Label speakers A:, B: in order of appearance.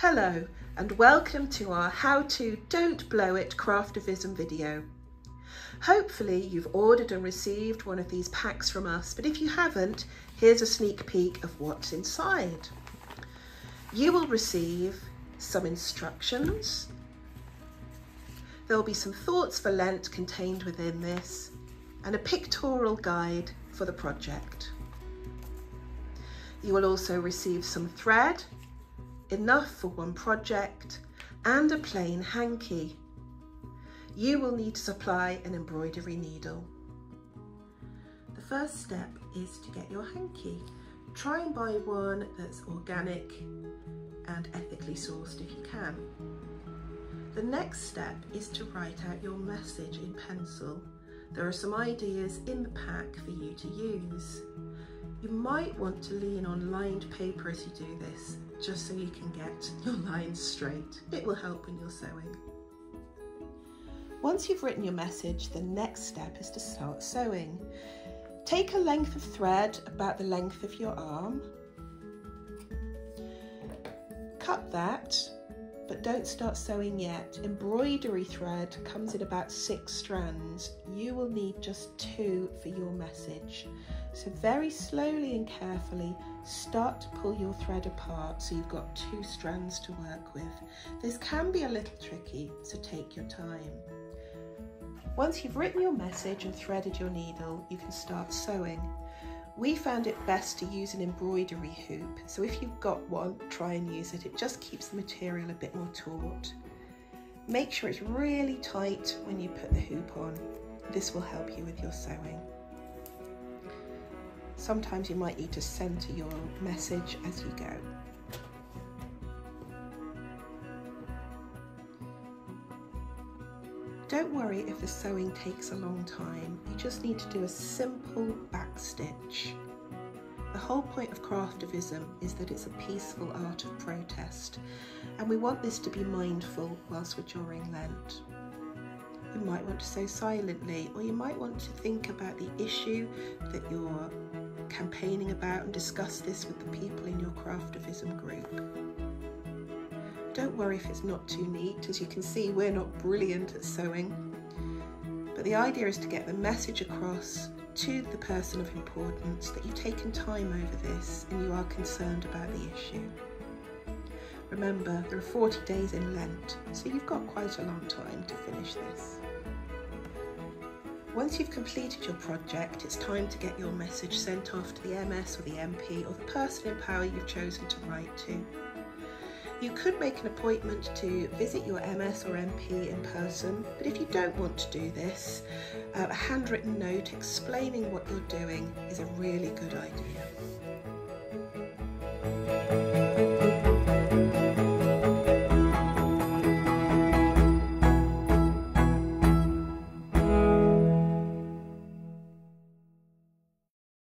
A: Hello and welcome to our How to Don't Blow It Craftivism video. Hopefully you've ordered and received one of these packs from us, but if you haven't, here's a sneak peek of what's inside. You will receive some instructions. There'll be some thoughts for Lent contained within this and a pictorial guide for the project. You will also receive some thread, enough for one project, and a plain hanky. You will need to supply an embroidery needle. The first step is to get your hanky. Try and buy one that's organic and ethically sourced if you can. The next step is to write out your message in pencil. There are some ideas in the pack for you to use. You might want to lean on lined paper as you do this, just so you can get your lines straight. It will help when you're sewing. Once you've written your message, the next step is to start sewing. Take a length of thread about the length of your arm. Cut that, but don't start sewing yet. Embroidery thread comes in about 6 strands. You will need just 2 for your message. So very slowly and carefully start to pull your thread apart so you've got 2 strands to work with. This can be a little tricky, so take your time. Once you've written your message and threaded your needle, you can start sewing. We found it best to use an embroidery hoop, so if you've got one, try and use it. It just keeps the material a bit more taut. Make sure it's really tight when you put the hoop on. This will help you with your sewing. Sometimes you might need to centre your message as you go. Don't worry if the sewing takes a long time, you just need to do a simple back stitch. The whole point of Craftivism is that it's a peaceful art of protest, and we want this to be mindful whilst we're during Lent. You might want to sew silently, or you might want to think about the issue that you're campaigning about and discuss this with the people in your Craftivism group. Don't worry if it's not too neat. As you can see, we're not brilliant at sewing, but the idea is to get the message across to the person of importance that you've taken time over this and you are concerned about the issue. Remember, there are 40 days in Lent, so you've got quite a long time to finish this. Once you've completed your project, it's time to get your message sent off to the MS or the MP or the person in power you've chosen to write to. You could make an appointment to visit your MS or MP in person, but if you don't want to do this, a handwritten note explaining what you're doing is a really good idea.